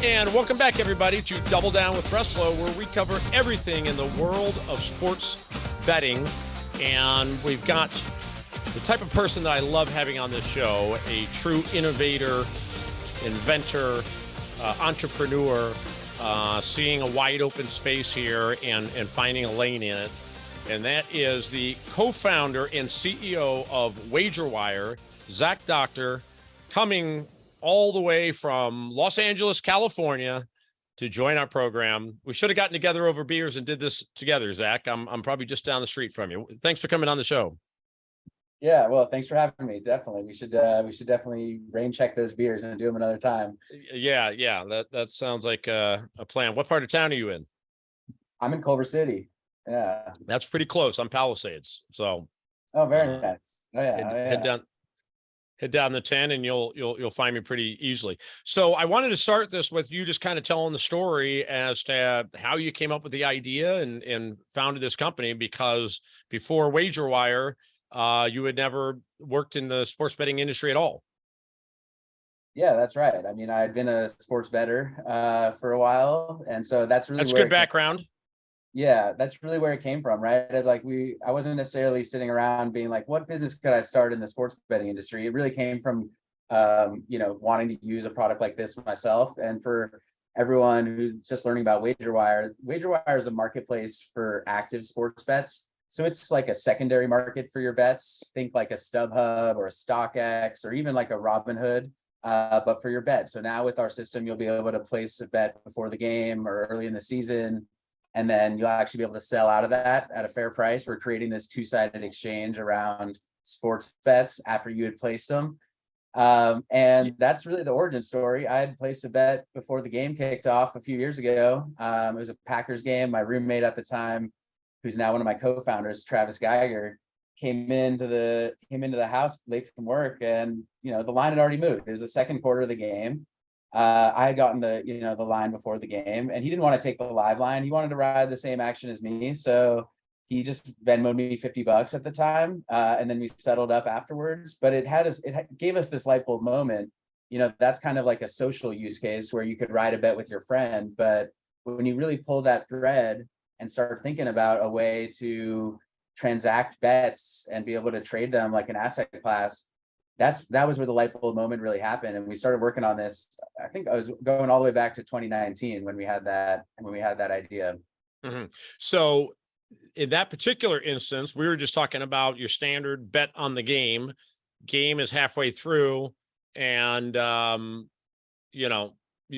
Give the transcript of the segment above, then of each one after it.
And welcome back, everybody, to Double Down with Breslo, where we cover everything in the world of sports betting. And we've got the type of person that I love having on this show, a true innovator, inventor, entrepreneur, seeing a wide open space here and finding a lane in it. And that is the co-founder and CEO of WagerWire, Zach Doctor, coming all the way from Los Angeles, California, to join our program. We should have gotten together over beers and did this together, Zach. I'm probably just down the street from you. Thanks for coming on the show. Yeah, well, thanks for having me. Definitely, we should definitely rain check those beers and do them another time. Yeah, that sounds like a plan. What part of town are you in? I'm in Culver City. Yeah, that's pretty close. I'm Palisades, so. Oh, very nice. Oh yeah, head down the 10 and you'll find me pretty easily. So I wanted to start this with you just kind of telling the story as to how you came up with the idea and founded this company, because before WagerWire, you had never worked in the sports betting industry at all. Yeah, that's right. I mean, I'd been a sports bettor for a while, and so that's good background. Yeah, that's really where it came from, right? As like I wasn't necessarily sitting around being like, what business could I start in the sports betting industry? It really came from, wanting to use a product like this myself. And for everyone who's just learning about WagerWire, WagerWire is a marketplace for active sports bets. So it's like a secondary market for your bets. Think like a StubHub or a StockX or even like a Robinhood, but for your bet. So now with our system, you'll be able to place a bet before the game or early in the season. And then you'll actually be able to sell out of that at a fair price. We're creating this two-sided exchange around sports bets after you had placed them. And that's really the origin story. I had placed a bet before the game kicked off a few years ago. It was a Packers game. My roommate at the time, who's now one of my co-founders, Travis Geiger, came into the house late from work, and the line had already moved. It was the second quarter of the game. I had gotten the line before the game, and he didn't want to take the live line. He wanted to ride the same action as me. So he just Venmoed me $50 at the time. And then we settled up afterwards, but it gave us this light bulb moment. That's kind of like a social use case where you could ride a bet with your friend. But when you really pull that thread and start thinking about a way to transact bets and be able to trade them like an asset class, that was where the light bulb moment really happened. And we started working on this. I think I was going all the way back to 2019 when we had that idea. Mm-hmm. So in that particular instance, we were just talking about your standard bet on the game. Game is halfway through, and you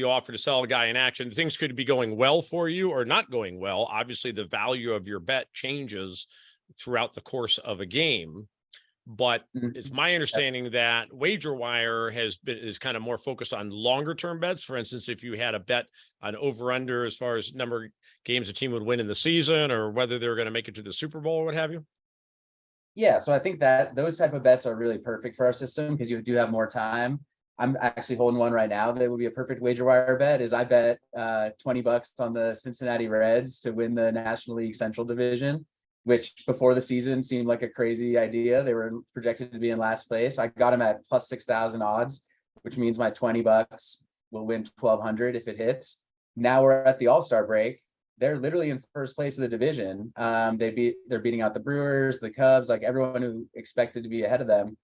offer to sell a guy in action. Things could be going well for you or not going well. Obviously, the value of your bet changes throughout the course of a game. But it's my understanding that WagerWire is kind of more focused on longer term bets. For instance, if you had a bet on over under as far as number of games a team would win in the season, or whether they're going to make it to the Super Bowl or what have you. Yeah, so I think that those type of bets are really perfect for our system because you do have more time. I'm actually holding one right now that would be a perfect WagerWire bet. Is I bet $20 on the Cincinnati Reds to win the National League Central Division, which before the season seemed like a crazy idea. They were projected to be in last place. I got them at plus 6,000 odds, which means my $20 will win 1,200 if it hits. Now we're at the All-Star break. They're literally in first place of the division. They're beating out the Brewers, the Cubs, like everyone who expected to be ahead of them.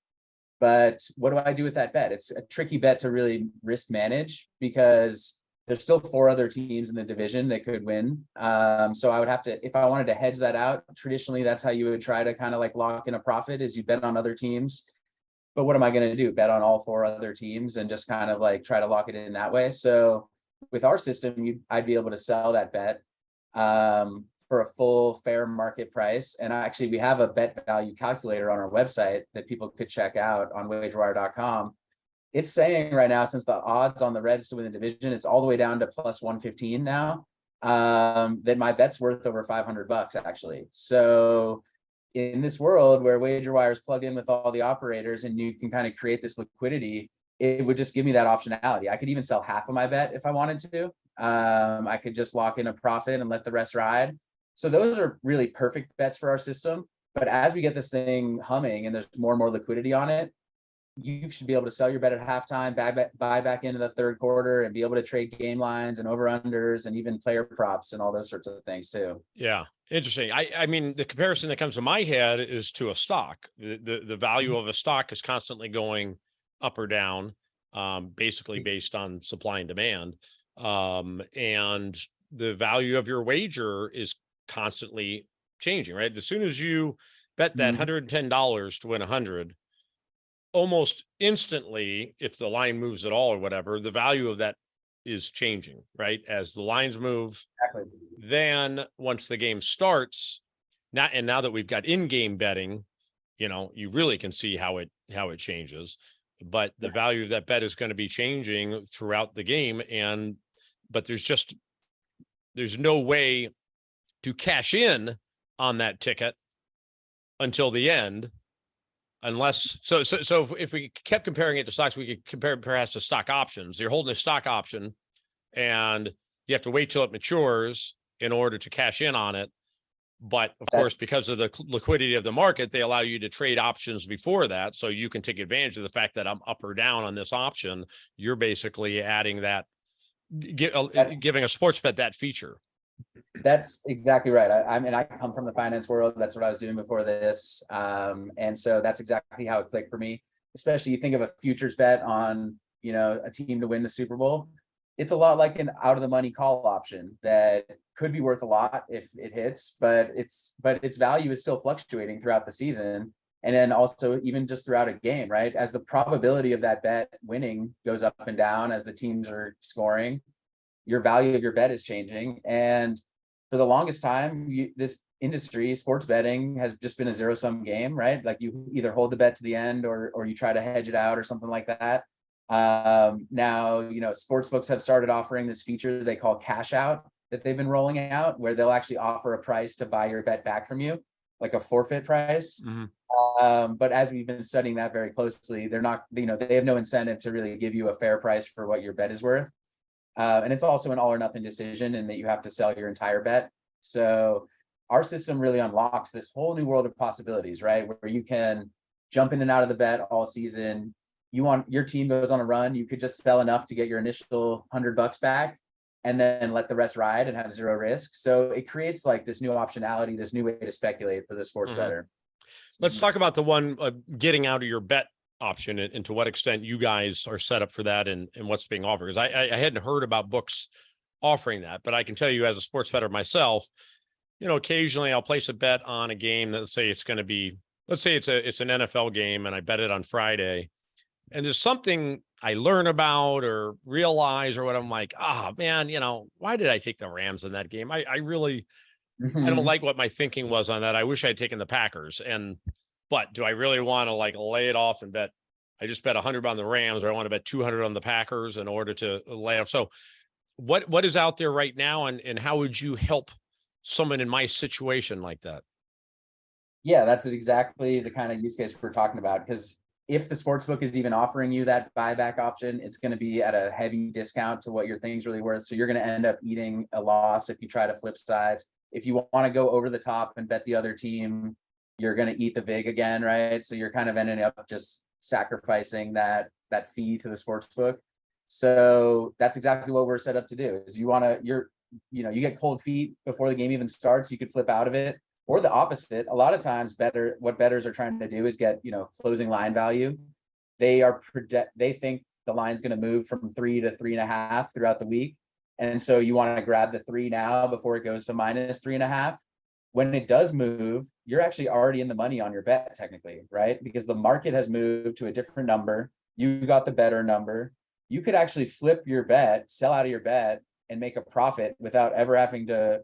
But what do I do with that bet? It's a tricky bet to really risk manage because there's still 4 other teams in the division that could win. So I would have to, if I wanted to hedge that out, traditionally, that's how you would try to kind of like lock in a profit, is you bet on other teams. But what am I going to do? Bet on all 4 other teams and just kind of like try to lock it in that way. So with our system, I'd be able to sell that bet for a full fair market price. And actually, we have a bet value calculator on our website that people could check out on wagerwire.com. It's saying right now, since the odds on the Reds to win the division, it's all the way down to plus 115 now, that my bet's worth over $500 actually. So in this world where WagerWire is plugged in with all the operators and you can kind of create this liquidity, it would just give me that optionality. I could even sell half of my bet if I wanted to. I could just lock in a profit and let the rest ride. So those are really perfect bets for our system. But as we get this thing humming and there's more and more liquidity on it, you should be able to sell your bet at halftime, buy back into the third quarter, and be able to trade game lines and over unders and even player props and all those sorts of things too. Yeah, interesting. I mean, the comparison that comes to my head is to a stock. The value of a stock is constantly going up or down, basically based on supply and demand. And the value of your wager is constantly changing, right? As soon as you bet that $110 to win 100, almost instantly, if the line moves at all or whatever, the value of that is changing, right? As the lines move, Exactly. then once the game starts, now that we've got in-game betting, you really can see how it changes. But the value of that bet is going to be changing throughout the game, but there's no way to cash in on that ticket until the end. Unless if we kept comparing it to stocks, we could compare perhaps to stock options. You're holding a stock option and you have to wait till it matures in order to cash in on it. But of course, because of the liquidity of the market, they allow you to trade options before that. So you can take advantage of the fact that I'm up or down on this option. You're basically adding that, giving a sports bet that feature. That's exactly right. I mean, I come from the finance world. That's what I was doing before this. And so that's exactly how it clicked for me. Especially you think of a futures bet on, a team to win the Super Bowl. It's a lot like an out of the money call option that could be worth a lot if it hits, but its value is still fluctuating throughout the season. And then also even just throughout a game, right? As the probability of that bet winning goes up and down as the teams are scoring, your value of your bet is changing. And for the longest time, this industry, sports betting, has just been a zero-sum game, right? Like you either hold the bet to the end or you try to hedge it out or something like that. Now, sports books have started offering this feature they call cash out that they've been rolling out, where they'll actually offer a price to buy your bet back from you, like a forfeit price. But as we've been studying that very closely, they're not, they have no incentive to really give you a fair price for what your bet is worth. And it's also an all or nothing decision in that you have to sell your entire bet. So our system really unlocks this whole new world of possibilities, right? Where you can jump in and out of the bet all season. Your team goes on a run, you could just sell enough to get your initial $100 back and then let the rest ride and have zero risk. So it creates like this new optionality, this new way to speculate for the sports bettor. Let's talk about the one getting out of your bet option and to what extent you guys are set up for that and what's being offered. Because I hadn't heard about books offering that, but I can tell you as a sports bettor myself, occasionally I'll place a bet on a game that let's say it's an NFL game and I bet it on Friday. And there's something I learn about or realize or what I'm like, man, why did I take the Rams in that game? I really, I don't like what my thinking was on that. I wish I'd taken the Packers. But do I really want to lay it off and bet? I just bet 100 on the Rams, or I want to bet 200 on the Packers in order to lay off. So what is out there right now, and how would you help someone in my situation like that? Yeah, that's exactly the kind of use case we're talking about. Because if the sportsbook is even offering you that buyback option, it's going to be at a heavy discount to what your thing's really worth. So you're going to end up eating a loss if you try to flip sides. If you want to go over the top and bet the other team, you're going to eat the vig again, right? So you're kind of ending up just sacrificing that fee to the sportsbook. So that's exactly what we're set up to do. Is you get cold feet before the game even starts, you could flip out of it. Or the opposite. A lot of times what bettors are trying to do is get, closing line value. They think the line's going to move from 3 to 3.5 throughout the week. And so you want to grab the 3 now before it goes to minus 3.5. When it does move, you're actually already in the money on your bet technically, right? Because the market has moved to a different number. You got the better number. You could actually flip your bet, sell out of your bet, and make a profit without ever having to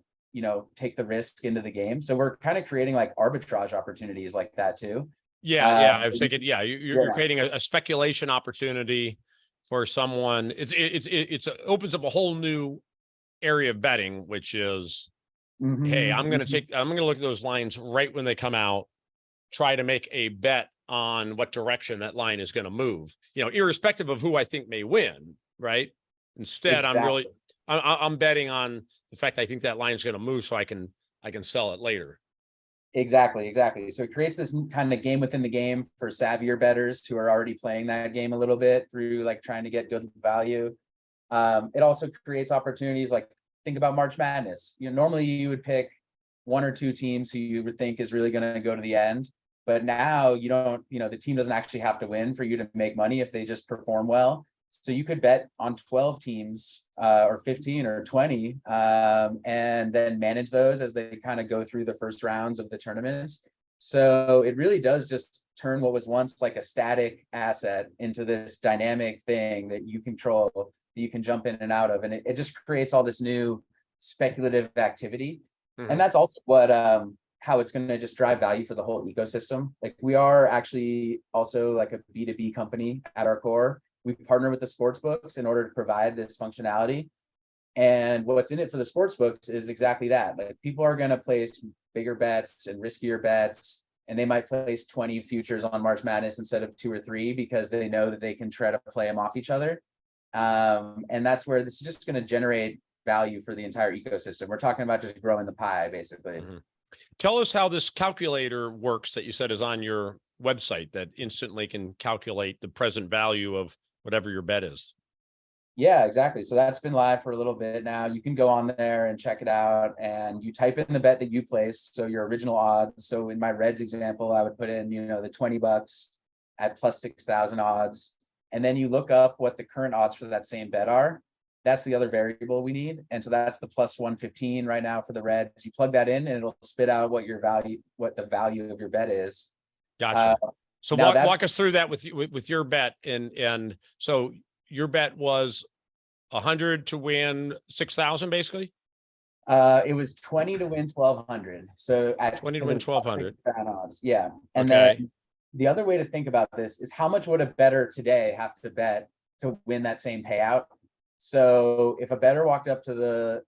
take the risk into the game. So we're kind of creating like arbitrage opportunities like that too. Yeah. I was thinking, you're creating a speculation opportunity for someone. It opens up a whole new area of betting, which is, hey, I'm going to look at those lines right when they come out, try to make a bet on what direction that line is going to move, irrespective of who I think may win. Right. Instead, exactly. I'm betting on the fact that I think that line is going to move so I can sell it later. Exactly. So it creates this kind of game within the game for savvier bettors who are already playing that game a little bit through like trying to get good value. It also creates opportunities like think about March Madness. Normally you would pick one or two teams who you would think is really going to go to the end, but now you don't, the team doesn't actually have to win for you to make money if they just perform well. So you could bet on 12 teams or 15 or 20 and then manage those as they kind of go through the first rounds of the tournaments. So it really does just turn what was once like a static asset into this dynamic thing that you control, that you can jump in and out of. And it just creates all this new speculative activity. And that's also what how it's going to just drive value for the whole ecosystem. Like we are actually also like a B2B company at our core. We partner with the sports books in order to provide this functionality. And what's in it for the sports books is exactly that. Like people are going to place bigger bets and riskier bets, and they might place 20 futures on March Madness instead of 2 or 3 because they know that they can try to play them off each other. And that's where this is just going to generate value for the entire ecosystem. We're talking about just growing the pie, basically. Tell us how this calculator works that you said is on your website that instantly can calculate the present value of whatever your bet is. Yeah, exactly. So that's been live for a little bit now. You can go on there and check it out, and you type in the bet that you placed, so your original odds. So in my Reds example, I would put in, the $20 at plus 6,000 odds, and then you look up what the current odds for that same bet are. That's the other variable we need, and so that's the plus 115 right now for the Reds. You plug that in, and it'll spit out what the value of your bet is. Gotcha. So walk us through that with your bet, and so your bet was 100 to win 6,000, basically. It was 20 to win 1,200. So at 20 to win 1,200 odds, yeah. And okay. Then the other way to think about this is how much would a bettor today have to bet to win that same payout? So if a bettor walked up to the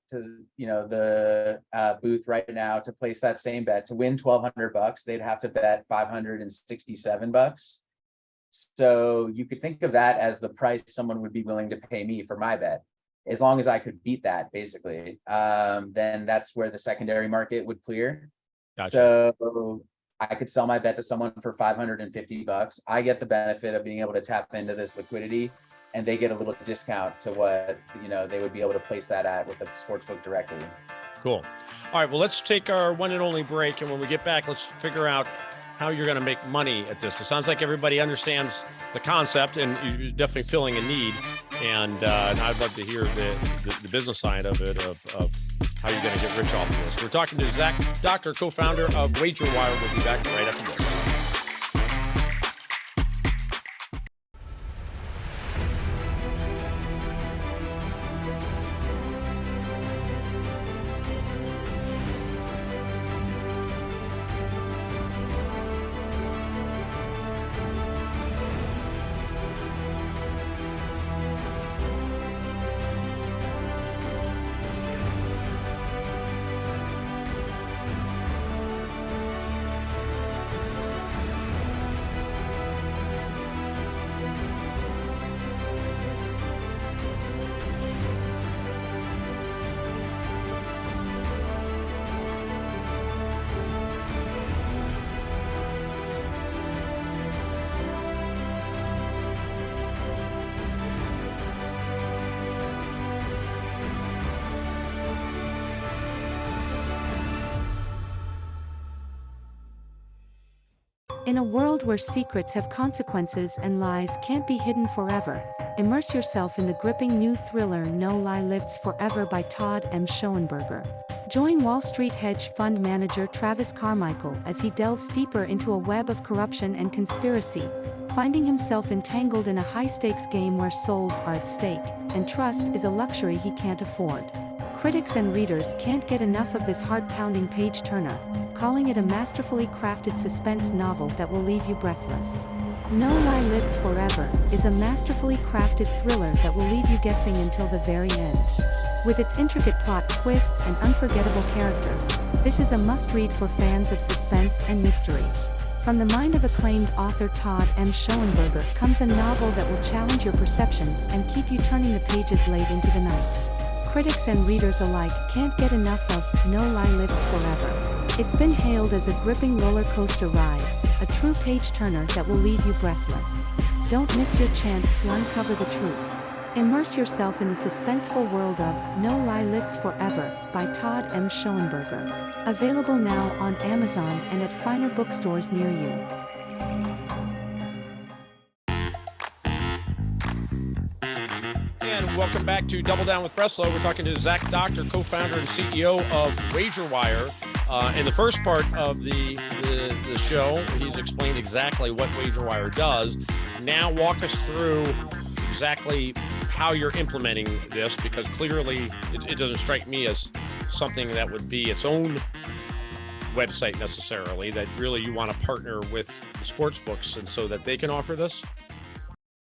booth right now to place that same bet to win $1,200, they'd have to bet $567. So you could think of that as the price someone would be willing to pay me for my bet. As long as I could beat that, basically, then that's where the secondary market would clear. Gotcha. So I could sell my bet to someone for $550. I get the benefit of being able to tap into this liquidity, and they get a little discount to what they would be able to place that at with the sportsbook directly. Cool. All right, well, let's take our one and only break, and when we get back, let's figure out how you're going to make money at this. It sounds like everybody understands the concept, and you're definitely filling a need. And I'd love to hear the business side of it, of how you're going to get rich off of this. We're talking to Zach Docker, co-founder of WagerWire. We'll be back right after this. In a world where secrets have consequences and lies can't be hidden forever, immerse yourself in the gripping new thriller No Lie Lives Forever by Todd M. Schoenberger. Join Wall Street hedge fund manager Travis Carmichael as he delves deeper into a web of corruption and conspiracy, finding himself entangled in a high-stakes game where souls are at stake, and trust is a luxury he can't afford. Critics and readers can't get enough of this heart-pounding page-turner, calling it a masterfully crafted suspense novel that will leave you breathless. No Lie Lives Forever is a masterfully crafted thriller that will leave you guessing until the very end. With its intricate plot twists and unforgettable characters, this is a must-read for fans of suspense and mystery. From the mind of acclaimed author Todd M. Schoenberger comes a novel that will challenge your perceptions and keep you turning the pages late into the night. Critics and readers alike can't get enough of No Lie Lives Forever. It's been hailed as a gripping roller coaster ride, a true page-turner that will leave you breathless. Don't miss your chance to uncover the truth. Immerse yourself in the suspenseful world of No Lie Lives Forever by Todd M. Schoenberger. Available now on Amazon and at finer bookstores near you. And welcome back to Double Down with Breslo. We're talking to Zach Doctor, co-founder and CEO of WagerWire. In the first part of the show, he's explained exactly what WagerWire does. Now walk us through exactly how you're implementing this, because clearly it doesn't strike me as something that would be its own website necessarily, that really you want to partner with the sports books and so that they can offer this.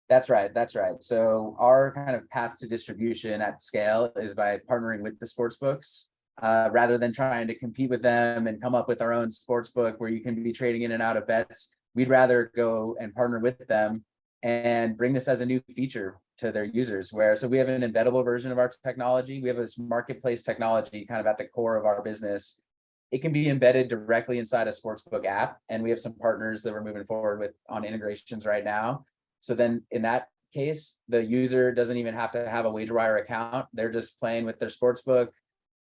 That's right. That's right. So our kind of path to distribution at scale is by partnering with the sports books, rather than trying to compete with them and come up with our own sports book where you can be trading in and out of bets. We'd rather go and partner with them and bring this as a new feature to their users. So we have an embeddable version of our technology. We have this marketplace technology kind of at the core of our business. It can be embedded directly inside a sportsbook app, and we have some partners that we're moving forward with on integrations right now. So then in that case, the user doesn't even have to have a WagerWire account. They're just playing with their sportsbook.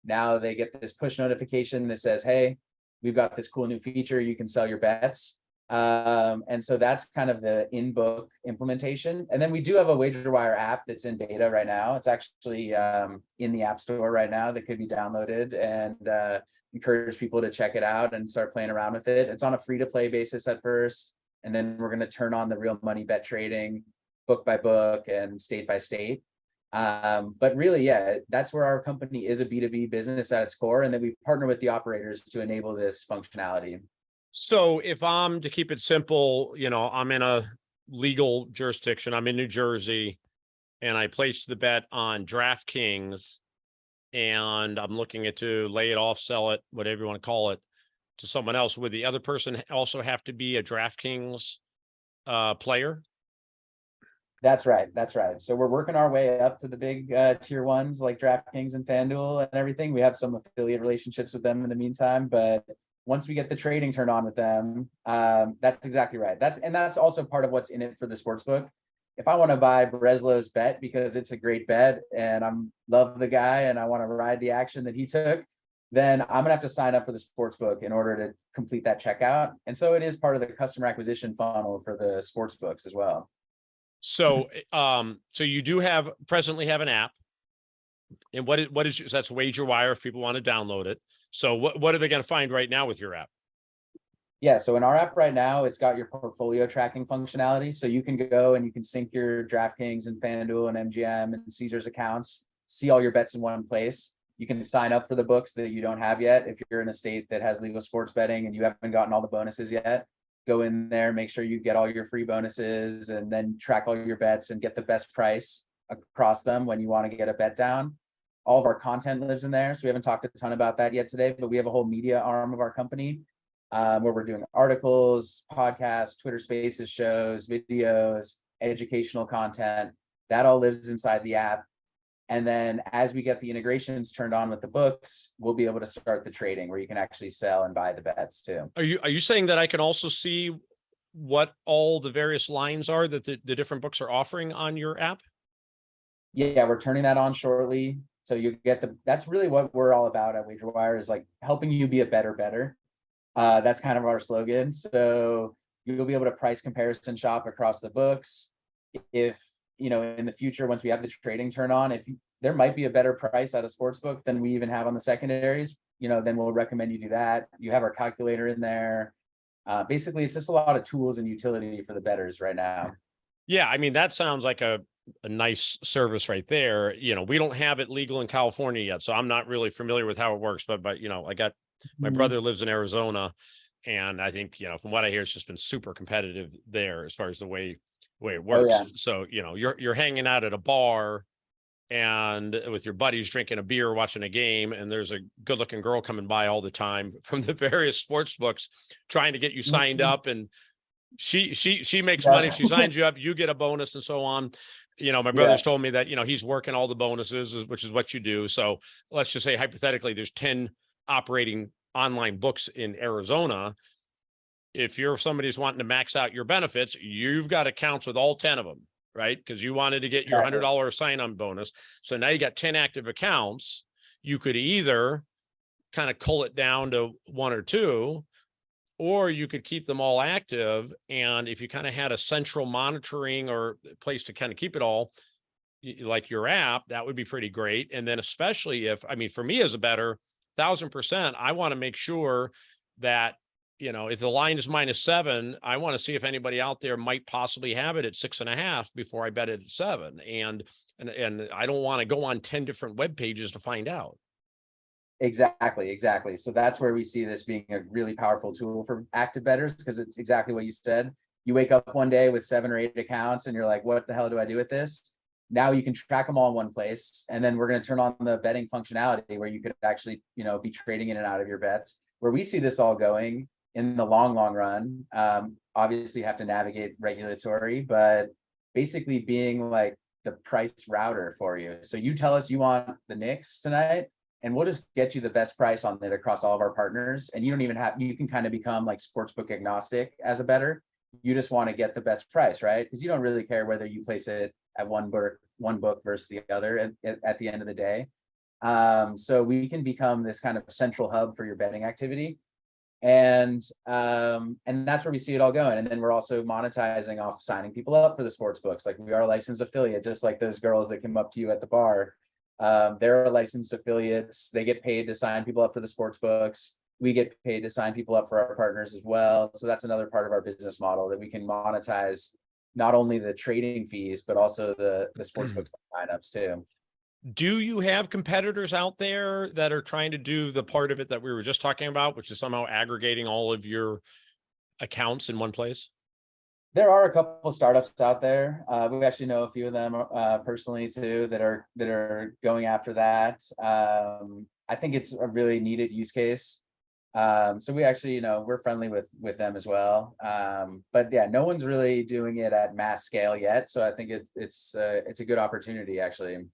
Now they get this push notification that says, hey, we've got this cool new feature, you can sell your bets. And so that's kind of the in-book implementation. And then we do have a WagerWire app that's in beta right now. It's actually in the App Store right now that could be downloaded, and encourage people to check it out and start playing around with it. It's on a free-to-play basis at first, and then we're going to turn on the real money bet trading book by book and state by state. But really, yeah, that's where our company is a B2B business at its core, and then we partner with the operators to enable this functionality. So if I'm, to keep it simple, I'm in a legal jurisdiction, I'm in New Jersey, and I place the bet on DraftKings, and I'm looking to lay it off, sell it, whatever you want to call it, to someone else. Would the other person also have to be a DraftKings player? That's right. That's right. So we're working our way up to the big tier ones like DraftKings and FanDuel and everything. We have some affiliate relationships with them in the meantime, but once we get the trading turned on with them, that's exactly right. That's also part of what's in it for the sportsbook. If I want to buy Breslo's bet because it's a great bet and I love the guy and I want to ride the action that he took, then I'm gonna have to sign up for the sportsbook in order to complete that checkout. And so it is part of the customer acquisition funnel for the sportsbooks as well. So, so you do presently have an app, and what is so that's WagerWire if people want to download it. So what are they going to find right now with your app? Yeah, so in our app right now, it's got your portfolio tracking functionality. So you can go and you can sync your DraftKings and FanDuel and MGM and Caesars accounts, see all your bets in one place. You can sign up for the books that you don't have yet. If you're in a state that has legal sports betting and you haven't gotten all the bonuses yet, go in there, make sure you get all your free bonuses, and then track all your bets and get the best price across them when you want to get a bet down. All of our content lives in there. So we haven't talked a ton about that yet today, but we have a whole media arm of our company where we're doing articles, podcasts, Twitter Spaces shows, videos, educational content. That all lives inside the app. And then as we get the integrations turned on with the books, we'll be able to start the trading where you can actually sell and buy the bets too. Are you saying that I can also see what all the various lines are that the different books are offering on your app? Yeah, we're turning that on shortly. So you get that's really what we're all about at WagerWire, is like helping you be a better. That's kind of our slogan. So you'll be able to price comparison shop across the books. If in the future, once we have the trading turn on, if there might be a better price at a sportsbook than we even have on the secondaries, then we'll recommend you do that. You have our calculator in there. Basically, it's just a lot of tools and utility for the bettors right now. Yeah, I mean, that sounds like a nice service right there. We don't have it legal in California yet, so I'm not really familiar with how it works. But I got my brother lives in Arizona, and I think from what I hear, it's just been super competitive there as far as the way it works. Oh, yeah. So you're hanging out at a bar and with your buddies drinking a beer, watching a game, and there's a good-looking girl coming by all the time from the various sports books trying to get you signed up, and she makes money, she signs you up, you get a bonus, and so on. My brother's told me that he's working all the bonuses, which is what you do. So let's just say hypothetically there's 10 operating online books in Arizona, if you're somebody who's wanting to max out your benefits, you've got accounts with all 10 of them, right? Because you wanted to get your $100 sign-on bonus. So now you got 10 active accounts. You could either kind of cull it down to one or two, or you could keep them all active. And if you kind of had a central monitoring or place to kind of keep it all, like your app, that would be pretty great. And then especially if, I mean, for me as a better 1000%, I want to make sure that, if the line is -7, I want to see if anybody out there might possibly have it at 6.5 before I bet it at 7. And I don't want to go on 10 different web pages to find out. Exactly. So that's where we see this being a really powerful tool for active bettors, because it's exactly what you said. You wake up one day with 7 or 8 accounts and you're like, what the hell do I do with this? Now you can track them all in one place. And then we're going to turn on the betting functionality where you could actually, be trading in and out of your bets. Where we see this all going in the long run, obviously you have to navigate regulatory, but basically being like the price router for you. So you tell us you want the Knicks tonight, and we'll just get you the best price on it across all of our partners. And you don't even have, you can kind of become like sportsbook agnostic as a bettor. You just want to get the best price, right? Because you don't really care whether you place it at one book versus the other at the end of the day. So we can become this kind of central hub for your betting activity. And that's where we see it all going. And then we're also monetizing off signing people up for the sports books. Like we are a licensed affiliate, just like those girls that came up to you at the bar. They're licensed affiliates. They get paid to sign people up for the sports books. We get paid to sign people up for our partners as well. So that's another part of our business model, that we can monetize not only the trading fees, but also the sports book signups too. Do you have competitors out there that are trying to do the part of it that we were just talking about, which is somehow aggregating all of your accounts in one place? There are a couple of startups out there. We actually know a few of them personally too that are going after that. I think it's a really needed use case. So we actually, we're friendly with them as well. But yeah, no one's really doing it at mass scale yet. So I think it's a good opportunity actually.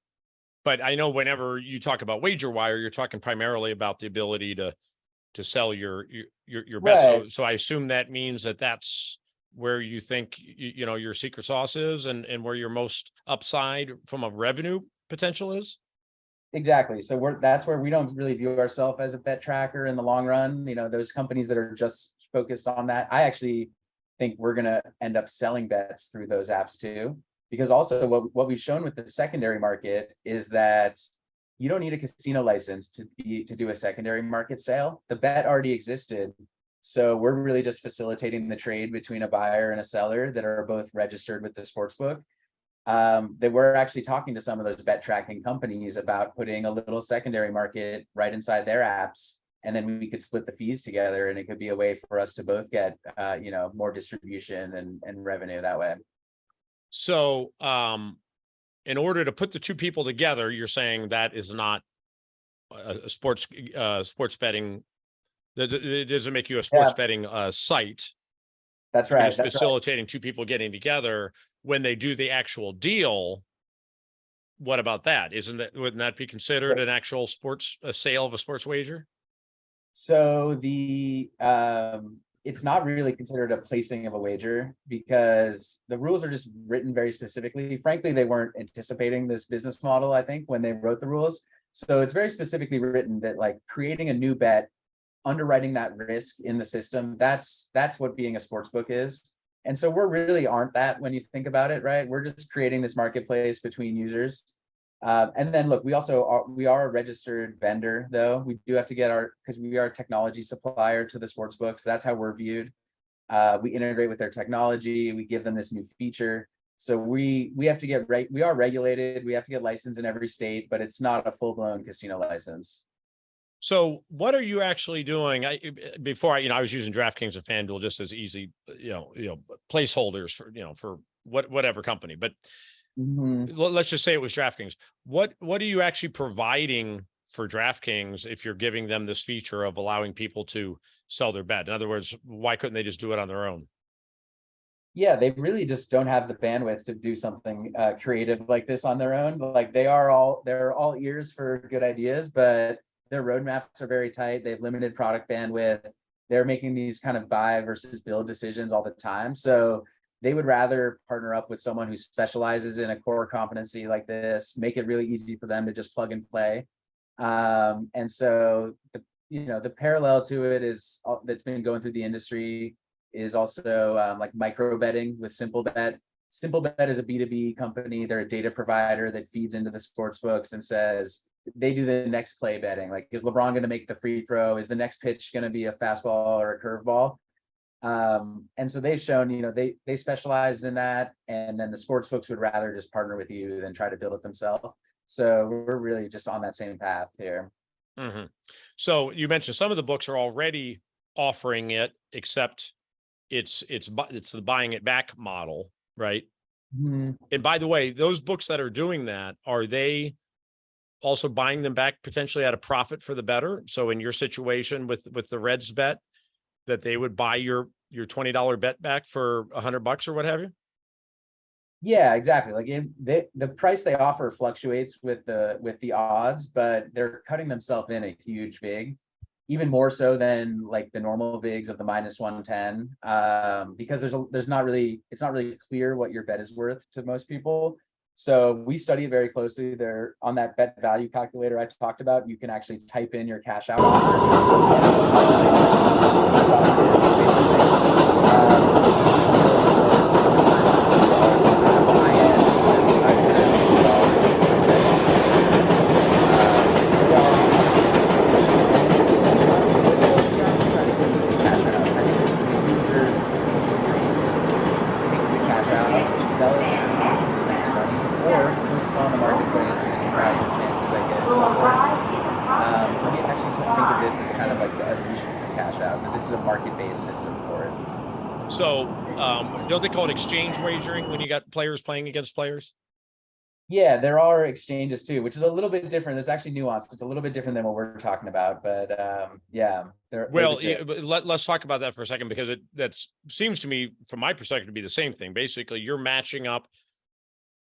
But I know whenever you talk about WagerWire, you're talking primarily about the ability to sell your bets. Right. So I assume that means that's where you think your secret sauce is, and where your most upside from a revenue potential is. Exactly. So that's where we don't really view ourselves as a bet tracker in the long run. Those companies that are just focused on that, I actually think we're going to end up selling bets through those apps too. Because also what we've shown with the secondary market is that you don't need a casino license to do a secondary market sale. The bet already existed. So we're really just facilitating the trade between a buyer and a seller that are both registered with the sportsbook. That we're actually talking to some of those bet tracking companies about putting a little secondary market right inside their apps. And then we could split the fees together, and it could be a way for us to both get, more distribution and revenue that way. So, in order to put the two people together, you're saying that is not a sports betting. It doesn't make you a sports betting site. That's You're right. just facilitating two people getting together. When they do the actual deal, what about that? Wouldn't that be considered an actual a sale of a sports wager? So it's not really considered a placing of a wager, because the rules are just written very specifically. Frankly, they weren't anticipating this business model, I think, when they wrote the rules. So it's very specifically written that, like, creating a new bet, underwriting that risk in the system, that's what being a sports book is. And so we really aren't that when you think about it, right? We're just creating this marketplace between users. And then look, we are a registered vendor, though. We do have to get because we are a technology supplier to the sports books. That's how we're viewed. We integrate with their technology. We give them this new feature. So we have to get we are regulated. We have to get licensed in every state, but it's not a full-blown casino license. So what are you actually doing? Before I was using DraftKings and FanDuel just as easy, placeholders for whatever company. But let's just say it was DraftKings. What are you actually providing for DraftKings if you're giving them this feature of allowing people to sell their bet? In other words, why couldn't they just do it on their own? Yeah, they really just don't have the bandwidth to do something creative like this on their own. Like they're all ears for good ideas, but their roadmaps are very tight. They have limited product bandwidth. They're making these kind of buy versus build decisions all the time. So they would rather partner up with someone who specializes in a core competency like this, make it really easy for them to just plug and play. And so the parallel to it is that's been going through the industry is also like micro betting with Simple Bet. Simple Bet is a B2B company. They're a data provider that feeds into the sports books and says they do the next play betting. Like, is LeBron going to make the free throw? Is the next pitch going to be a fastball or a curveball? And so they've shown, they specialized in that. And then the sports books would rather just partner with you than try to build it themselves. So we're really just on that same path here. Mm-hmm. So you mentioned some of the books are already offering it, except it's the buying it back model, right? Mm-hmm. And by the way, those books that are doing that, are they also buying them back potentially at a profit for the bettor? So in your situation with the Reds bet, that they would buy your $20 bet back for $100 or what have you? Yeah, exactly. Like the price they offer fluctuates with the odds, but they're cutting themselves in a huge vig, even more so than like the normal vigs of the -110, because it's not really clear what your bet is worth to most people. So we study it very closely. There on that bet value calculator I talked about, you can actually type in your cash out on the marketplace and try your chances at getting it. So we actually think of this as kind of like the evolution of the cash out, but this is a market-based system for it. So don't they call it exchange wagering when you got players playing against players? Yeah, there are exchanges too, which is a little bit different. There's actually nuance. It's a little bit different than what we're talking about, but yeah. Let's talk about that for a second, because that seems to me, from my perspective, to be the same thing. Basically, you're matching up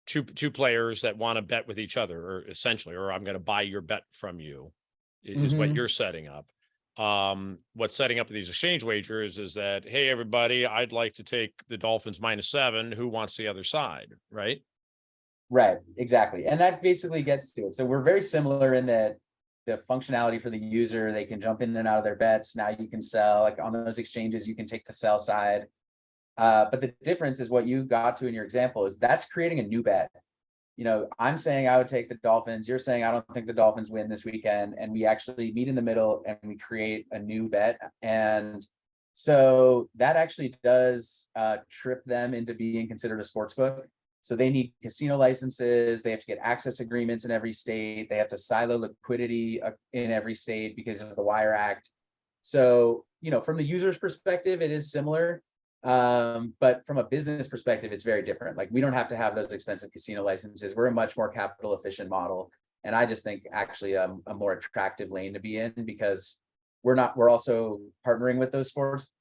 two players that want to bet with each other, or essentially, or I'm going to buy your bet from you, is what you're setting up. What's setting up these exchange wagers is that, hey, everybody, I'd like to take the Dolphins -7. Who wants the other side, right? Right, exactly. And that basically gets to it. So we're very similar in that the functionality for the user, they can jump in and out of their bets. Now you can sell, like on those exchanges, you can take the sell side. But the difference is what you got to in your example is that's creating a new bet. I'm saying I would take the Dolphins. You're saying I don't think the Dolphins win this weekend. And we actually meet in the middle and we create a new bet. And so that actually does trip them into being considered a sports book. So they need casino licenses. They have to get access agreements in every state. They have to silo liquidity in every state because of the Wire Act. So, from the user's perspective, it is similar. But from a business perspective, it's very different. Like, we don't have to have those expensive casino licenses. We're a much more capital efficient model. And I just think actually a more attractive lane to be in, because we're also partnering with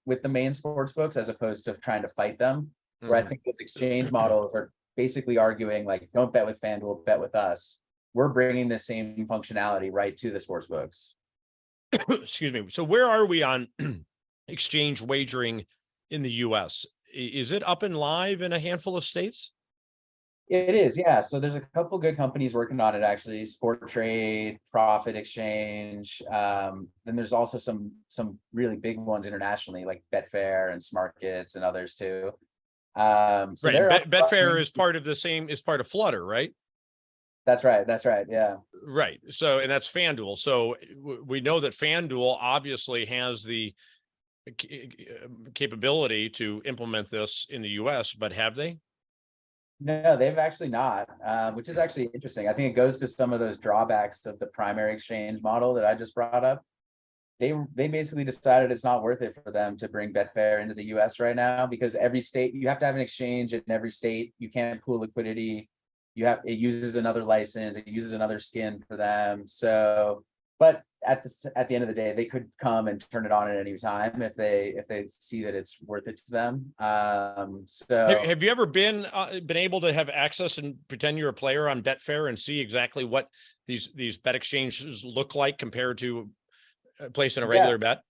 with the main sports books, as opposed to trying to fight them. Where I think those exchange models are basically arguing like, don't bet with FanDuel, bet with us. We're bringing the same functionality right to the sports books. Excuse me. So where are we on exchange wagering in the US? Is it up and live in a handful of states? It is, yeah. So there's a couple good companies working on it, actually. Sport Trade, Profit Exchange. Then there's also some really big ones internationally, like Betfair and SmartKits and others too. Right. Betfair is part of Flutter, right? That's right. Yeah. Right. So, and that's FanDuel. So we know that FanDuel obviously has the capability to implement this in the US, but have they? No, they've actually not, which is actually interesting. I think it goes to some of those drawbacks of the primary exchange model that I just brought up. They basically decided it's not worth it for them to bring Betfair into the US right now, because every state, you have to have an exchange in every state. You can't pool liquidity. It uses another license. It uses another skin for them. So, but at the end of the day, they could come and turn it on at any time if they see that it's worth it to them. So have you ever been able to have access and pretend you're a player on Betfair and see exactly what these bet exchanges look like compared to placing a regular bet?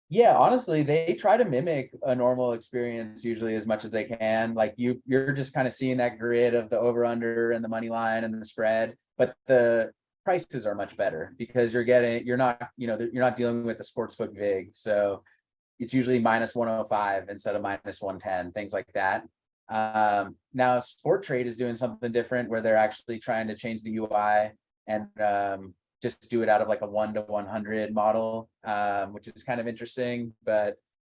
Yeah, honestly, they try to mimic a normal experience usually as much as they can. Like you're just kind of seeing that grid of the over under and the money line and the spread, but the prices are much better because you're not dealing with the sportsbook vig. So it's usually minus 105 instead of minus 110, things like that. Now Sport Trade is doing something different where they're actually trying to change the UI and just do it out of like a 1 to 100 model, which is kind of interesting. But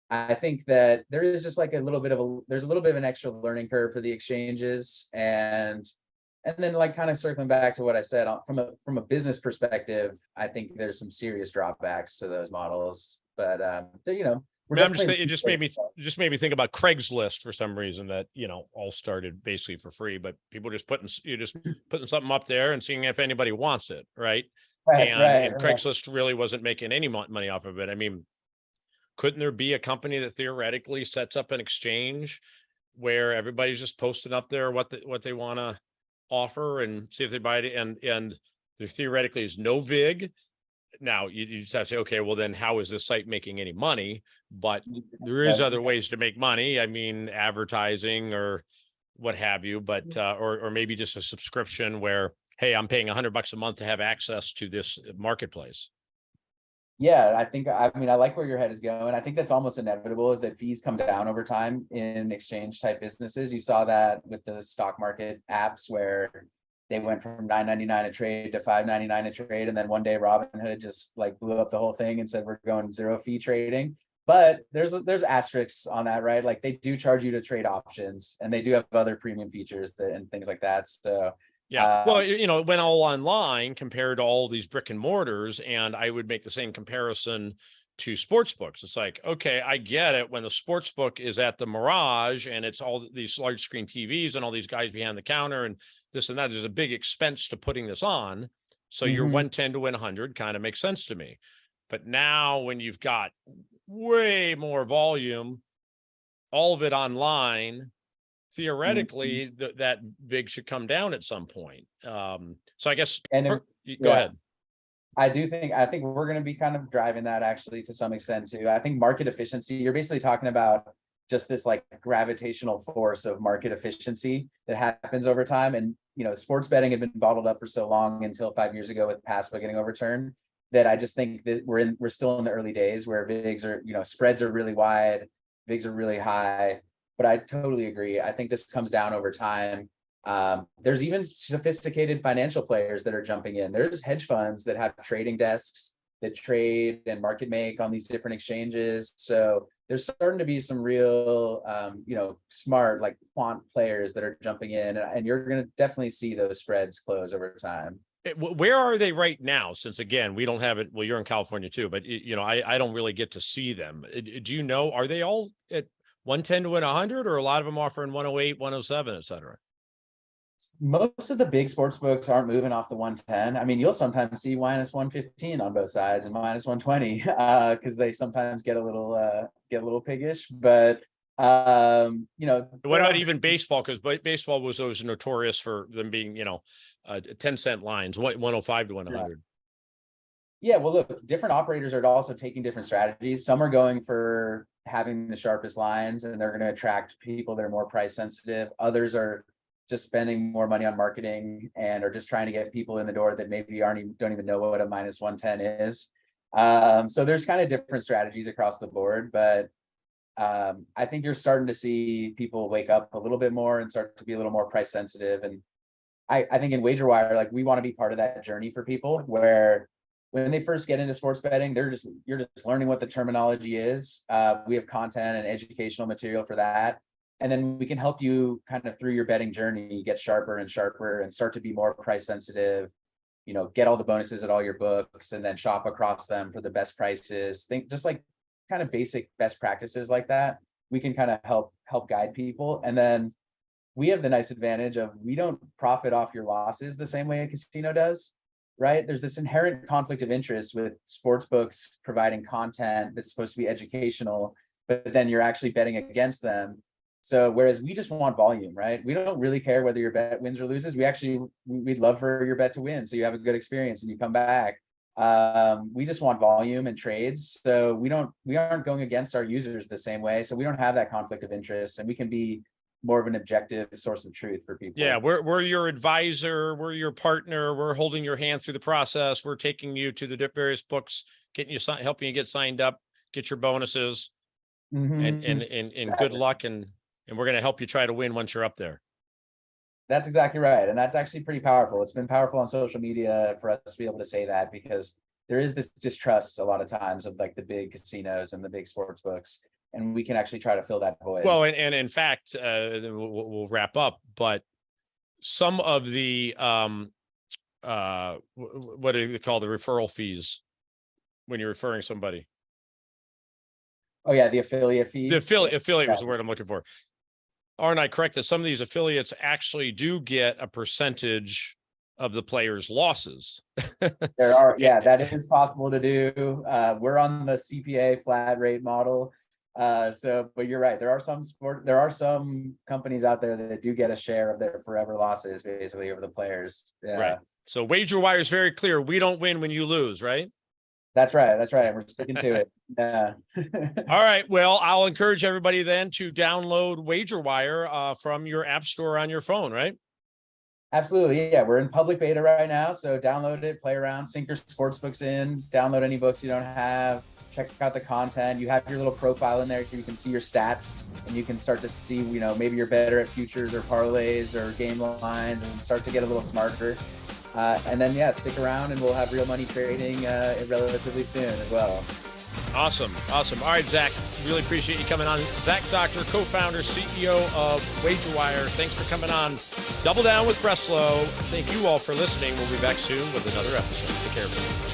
I think that there is just like there's a little bit of an extra learning curve for the exchanges, and then like kind of circling back to what I said from a business perspective, I think there's some serious drawbacks to those models. But it just made me think about Craigslist for some reason, that all started basically for free, but people just putting something up there and seeing if anybody wants it, right? And Craigslist really wasn't making any money off of it. I mean, couldn't there be a company that theoretically sets up an exchange where everybody's just posting up there what they want to offer and see if they buy it, and there theoretically is no vig? Now you just have to say, okay, well then how is this site making any money? But there is other ways to make money. I mean, advertising or what have you, but or maybe just a subscription where, hey, I'm paying $100 a month to have access to this marketplace. Yeah, I like where your head is going. I think that's almost inevitable, is that fees come down over time in exchange type businesses. You saw that with the stock market apps where they went from $9.99 a trade to $5.99 a trade. And then one day Robinhood just like blew up the whole thing and said, we're going 0 fee trading. But there's asterisks on that, right? Like they do charge you to trade options, and they do have other premium features and things like that. So yeah, well, it went all online compared to all these brick and mortars, and I would make the same comparison to sports books. It's like, okay, I get it when the sports book is at the Mirage and it's all these large screen TVs and all these guys behind the counter and this and that. There's a big expense to putting this on. So your 110 to win 100 kind of makes sense to me. But now when you've got way more volume, all of it online, theoretically that vig should come down at some point. So I guess go ahead. I think we're going to be kind of driving that actually to some extent too. I think market efficiency, you're basically talking about just this like gravitational force of market efficiency that happens over time. And sports betting had been bottled up for so long until 5 years ago with PASPA getting overturned, that I just think that we're still in the early days where vigs are, spreads are really wide, vigs are really high. But I totally agree. I think this comes down over time. There's even sophisticated financial players that are jumping in. There's hedge funds that have trading desks that trade and market make on these different exchanges. So there's starting to be some real, smart like quant players that are jumping in, and you're going to definitely see those spreads close over time. Where are they right now? Since again, we don't have it. Well, you're in California too, but I don't really get to see them. Do you know, are they all at 110 to win 100, or a lot of them offering 108, 107, et cetera? Most of the big sports books aren't moving off the 110. I mean, you'll sometimes see minus 115 on both sides and minus 120 because they sometimes get a little piggish. But what about even baseball? Because baseball was always notorious for them being 10-cent lines, 105 to 100. Yeah, well, look, different operators are also taking different strategies. Some are going for having the sharpest lines, and they're going to attract people that are more price sensitive. Others are just spending more money on marketing and are just trying to get people in the door that maybe don't even know what a minus 110 is. So there's kind of different strategies across the board, but I think you're starting to see people wake up a little bit more and start to be a little more price sensitive. And I think in WagerWire, like we want to be part of that journey for people where when they first get into sports betting, you're just learning what the terminology is. We have content and educational material for that. And then we can help you kind of through your betting journey, get sharper and sharper and start to be more price sensitive, get all the bonuses at all your books and then shop across them for the best prices. Think just like kind of basic best practices like that. We can kind of help guide people. And then we have the nice advantage of we don't profit off your losses the same way a casino does. right? There's this inherent conflict of interest with sports books providing content that's supposed to be educational, but then you're actually betting against them. So whereas we just want volume, right? We don't really care whether your bet wins or loses. We'd love for your bet to win, so you have a good experience and you come back. We just want volume and trades. So we aren't going against our users the same way. So we don't have that conflict of interest, and we can be more of an objective source of truth for people. Yeah, we're your advisor, we're your partner, we're holding your hand through the process, we're taking you to the various books, getting you helping you get signed up, get your bonuses, and good luck, and we're going to help you try to win once you're up there. That's exactly right. And that's actually pretty powerful. It's been powerful on social media for us to be able to say that, because there is this distrust a lot of times of like the big casinos and the big sports books, and we can actually try to fill that void. Well, and in fact, we'll wrap up, but some of the, what do they call the referral fees when you're referring somebody? Oh yeah, the affiliate fees. The affiliate was the word I'm looking for. Aren't I correct that some of these affiliates actually do get a percentage of the players' losses? There are, yeah, that is possible to do. We're on the CPA flat rate model. But you're right. There are some companies out there that do get a share of their forever losses basically over the players. Yeah. Right. So WagerWire is very clear. We don't win when you lose, right? That's right. That's right. We're sticking to it. Yeah. All right. Well, I'll encourage everybody then to download WagerWire from your app store on your phone, right? Absolutely. Yeah. We're in public beta right now. So download it, play around, sync your sports books in, download any books you don't have, check out the content. You have your little profile in there. You can see your stats, and you can start to see, maybe you're better at futures or parlays or game lines, and start to get a little smarter. And then, yeah, stick around and we'll have real money trading relatively soon as well. Awesome. Awesome. All right, Zach, really appreciate you coming on. Zach Doctor, co-founder, CEO of WagerWire. Thanks for coming on. Double Down with Breslo. Thank you all for listening. We'll be back soon with another episode. Take care, everybody.